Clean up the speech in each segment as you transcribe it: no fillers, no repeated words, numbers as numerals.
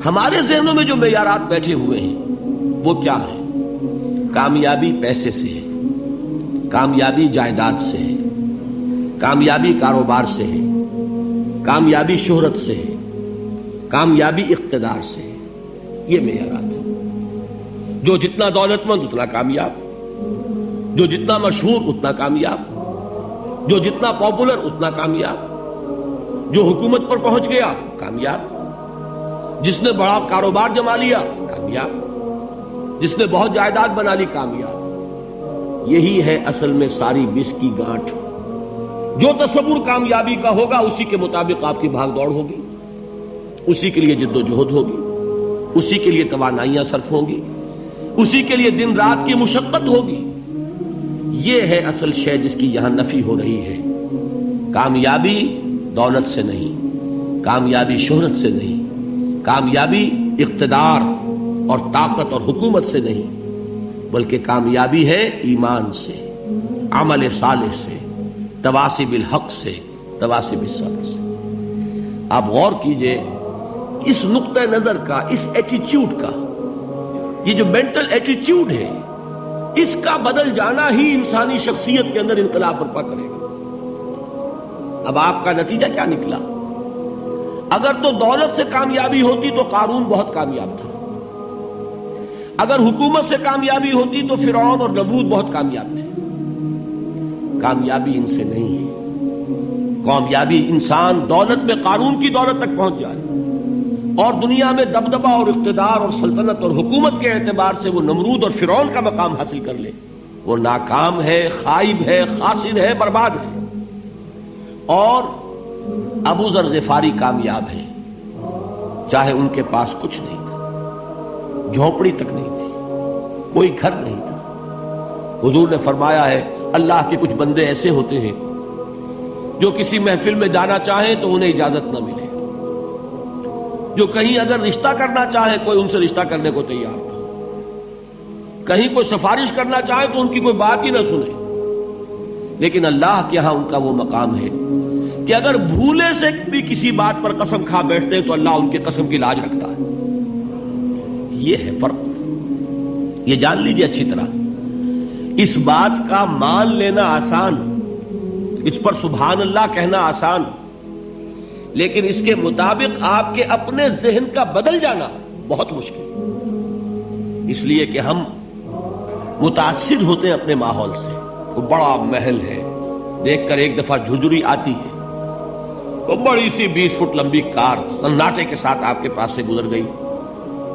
ہمارے ذہنوں میں جو معیارات بیٹھے ہوئے ہیں وہ کیا ہے؟ کامیابی پیسے سے ہے، کامیابی جائیداد سے ہے، کامیابی کاروبار سے ہے، کامیابی شہرت سے ہے، کامیابی اقتدار سے ہے. یہ معیارات ہیں. جو جتنا دولت مند اتنا کامیاب، جو جتنا مشہور اتنا کامیاب، جو جتنا پاپولر اتنا کامیاب، جو حکومت پر پہنچ گیا کامیاب، جس نے بڑا کاروبار جما لیا کامیاب، جس نے بہت جائیداد بنا لی کامیاب. یہی ہے اصل میں ساری بس کی گانٹھ. جو تصور کامیابی کا ہوگا اسی کے مطابق آپ کی بھاگ دوڑ ہوگی، اسی کے لیے جد و جہد ہوگی، اسی کے لیے توانائیاں صرف ہوں گی، اسی کے لیے دن رات کی مشقت ہوگی. یہ ہے اصل شے جس کی یہاں نفی ہو رہی ہے. کامیابی دولت سے نہیں، کامیابی شہرت سے نہیں، کامیابی اقتدار اور طاقت اور حکومت سے نہیں، بلکہ کامیابی ہے ایمان سے، عمل صالح سے، تواصی بالحق سے، تواصی بالصبر سے. آپ غور کیجئے اس نقطہ نظر کا، اس ایٹیچیوڈ کا، یہ جو مینٹل ایٹیچیوڈ ہے اس کا بدل جانا ہی انسانی شخصیت کے اندر انقلاب برپا کرے گا. اب آپ کا نتیجہ کیا نکلا؟ اگر تو دولت سے کامیابی ہوتی تو قارون بہت کامیاب تھا، اگر حکومت سے کامیابی ہوتی تو فرعون اور نمرود بہت کامیاب تھے. کامیابی ان سے نہیں ہے. کامیابی انسان دولت میں قارون کی دولت تک پہنچ جائے اور دنیا میں دبدبہ اور اقتدار اور سلطنت اور حکومت کے اعتبار سے وہ نمرود اور فرعون کا مقام حاصل کر لے، وہ ناکام ہے، خائب ہے، خاسر ہے، برباد ہے. اور ابو ذر غفاری کامیاب ہے، چاہے ان کے پاس کچھ نہیں تھا، جھونپڑی تک نہیں تھی، کوئی گھر نہیں تھا. حضور نے فرمایا ہے اللہ کے کچھ بندے ایسے ہوتے ہیں جو کسی محفل میں جانا چاہیں تو انہیں اجازت نہ ملے، جو کہیں اگر رشتہ کرنا چاہے کوئی ان سے رشتہ کرنے کو تیار نہ ہو، کہیں کوئی سفارش کرنا چاہے تو ان کی کوئی بات ہی نہ سنے. لیکن اللہ کے ہاں ان کا وہ مقام ہے کہ اگر بھولے سے بھی کسی بات پر قسم کھا بیٹھتے ہیں تو اللہ ان کے قسم کی لاج رکھتا ہے. یہ ہے فرق. یہ جان لیجیے اچھی طرح. اس بات کا مان لینا آسان، اس پر سبحان اللہ کہنا آسان، لیکن اس کے مطابق آپ کے اپنے ذہن کا بدل جانا بہت مشکل. اس لیے کہ ہم متاثر ہوتے ہیں اپنے ماحول سے. وہ بڑا محل ہے، دیکھ کر ایک دفعہ جھجری آتی ہے، وہ بڑی سی 20 فٹ لمبی کار سناٹے کے ساتھ آپ کے پاس سے گزر گئی.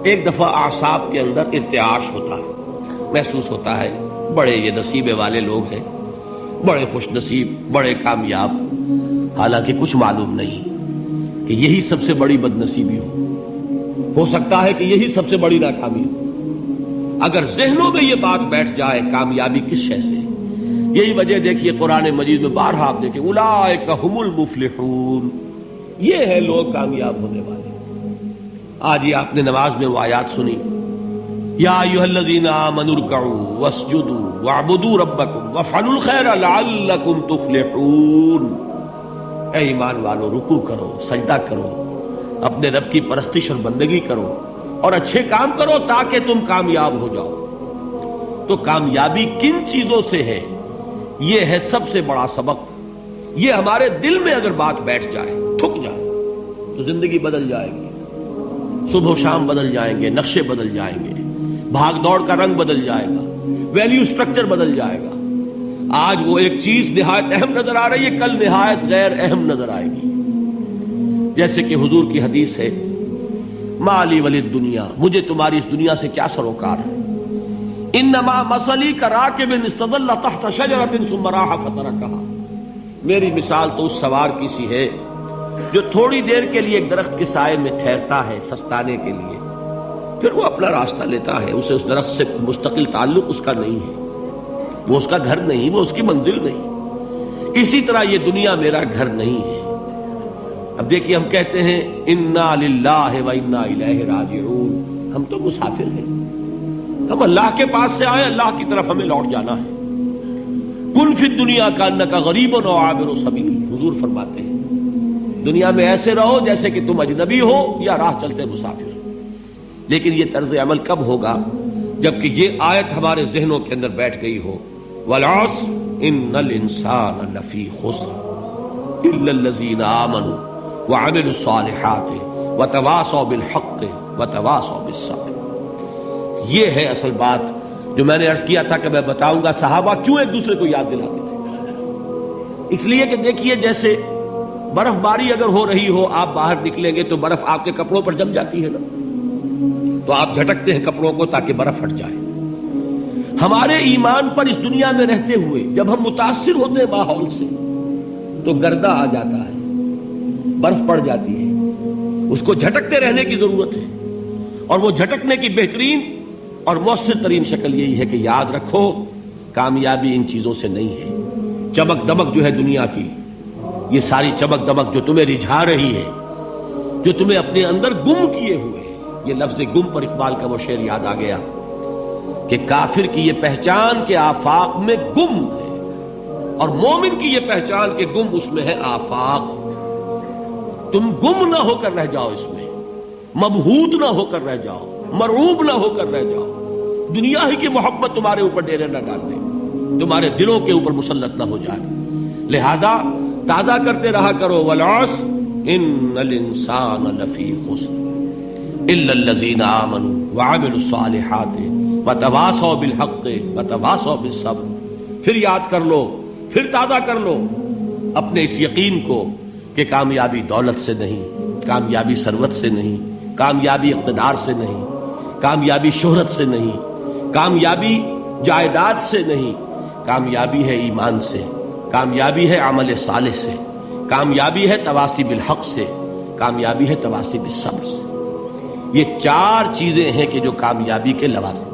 ایک دفعہ اعصاب کے اندر ارتعاش ہوتا ہے، محسوس ہوتا ہے بڑے یہ نصیبے والے لوگ ہیں، بڑے خوش نصیب، بڑے کامیاب. حالانکہ کچھ معلوم نہیں کہ یہی سب سے بڑی بد نصیبی ہو سکتا ہے کہ یہی سب سے بڑی ناکامی ہو. اگر ذہنوں میں یہ بات بیٹھ جائے کامیابی کس شے سے. یہی وجہ دیکھیے قرآن مجید میں بارہا آپ دیکھیں اولئک ھم المفلحون، یہ ہے لوگ کامیاب ہونے والے. آج ہی آپ نے نماز میں وہ آیات سنی، یا ایھا الذین آمنوا ارکعوا واسجدوا واعبدوا ربکم وافعلوا الخیر لعلکم تفلحون. اے ایمان والو، رکوع کرو، سجدہ کرو، اپنے رب کی پرستش اور بندگی کرو اور اچھے کام کرو تاکہ تم کامیاب ہو جاؤ. تو کامیابی کن چیزوں سے ہے؟ یہ ہے سب سے بڑا سبق. یہ ہمارے دل میں اگر بات بیٹھ جائے، ٹھک جائے، تو زندگی بدل جائے گی. صبح و شام بدل جائیں گے، نقشے بدل جائیں گے، بھاگ دوڑ کا رنگ بدل جائے گا، ویلیو سٹرکچر بدل جائے گا. آج وہ ایک چیز نہایت اہم نظر آ رہی ہے، کل نہایت غیر اہم نظر آئے گی. جیسے کہ حضور کی حدیث ہے، مالی ولد دنیا، مجھے تمہاری اس دنیا سے کیا سروکار ہے. انما مثلی کراکب استظل تحت شجرۃ ثم راح فترکها، میری مثال تو اس سوار کی سی ہے جو تھوڑی دیر کے لیے ایک درخت کے سائے میں ٹھہرتا ہے سستانے کے لیے، پھر وہ اپنا راستہ لیتا ہے. اسے اس درخت سے مستقل تعلق اس کا نہیں ہے، وہ اس کا گھر نہیں، وہ اس کی منزل نہیں. اسی طرح یہ دنیا میرا گھر نہیں ہے. اب دیکھیے ہم کہتے ہیں انا للہ و انا الیہ راجعون، ہم تو مسافر ہیں، ہم اللہ کے پاس سے آئے، اللہ کی طرف ہمیں لوٹ جانا ہے. کن فی الدنیا کانک غریب و عابر سبیل، حضور فرماتے ہیں دنیا میں ایسے رہو جیسے کہ تم اجنبی ہو یا راہ چلتے مسافر. لیکن یہ طرز عمل کب ہوگا؟ جبکہ یہ آیت ہمارے ذہنوں کے اندر بیٹھ گئی ہو، والعصر ان الانسان لفی خسر الا الذین آمنوا وعملوا الصالحات وتواصوا بالحق وتواصوا بالصبر۔ یہ ہے اصل بات جو میں نے عرض کیا تھا کہ میں بتاؤں گا صحابہ کیوں ایک دوسرے کو یاد دلاتے تھے۔ اس لیے کہ دیکھیے جیسے برف باری اگر ہو رہی ہو، آپ باہر نکلیں گے تو برف آپ کے کپڑوں پر جم جاتی ہے نا، تو آپ جھٹکتے ہیں کپڑوں کو تاکہ برف ہٹ جائے۔ ہمارے ایمان پر اس دنیا میں رہتے ہوئے جب ہم متاثر ہوتے ہیں ماحول سے تو گردہ آ جاتا ہے، برف پڑ جاتی ہے، اس کو جھٹکتے رہنے کی ضرورت ہے۔ اور وہ جھٹکنے کی بہترین اور مؤثر ترین شکل یہی ہے کہ یاد رکھو کامیابی ان چیزوں سے نہیں ہے۔ چمک دمک جو ہے دنیا کی، یہ ساری چمک دمک جو تمہیں رجھا رہی ہے، جو تمہیں اپنے اندر گم کیے ہوئے، یہ لفظ گم پر اقبال کا وہ شعر یاد آ گیا کہ کافر کی یہ پہچان کے آفاق میں گم ہے، اور مومن کی یہ پہچان کے گم اس میں ہے آفاق۔ تم گم نہ ہو کر رہ جاؤ، اس میں مبہوت نہ ہو کر رہ جاؤ، مرعوب نہ ہو کر رہ جاؤ، دنیا ہی کی محبت تمہارے اوپر ڈیرے نہ ڈال دے، تمہارے دلوں کے اوپر مسلط نہ ہو جائے۔ لہذا تازہ کرتے رہا کرو، والعصر ان الانسان لفی خسر الا الذین آمنوا وعملوا الصالحات وتواصوا بالحق وتواصوا بالصبر۔ پھر یاد کر لو، پھر تازہ کر لو اپنے اس یقین کو کہ کامیابی دولت سے نہیں، کامیابی ثروت سے نہیں، کامیابی اقتدار سے نہیں، کامیابی شہرت سے نہیں، کامیابی جائیداد سے نہیں، کامیابی ہے ایمان سے، کامیابی ہے عمل صالح سے، کامیابی ہے تواصی بالحق سے، کامیابی ہے تواصی بالصبر سے۔ یہ چار چیزیں ہیں کہ جو کامیابی کے لوازم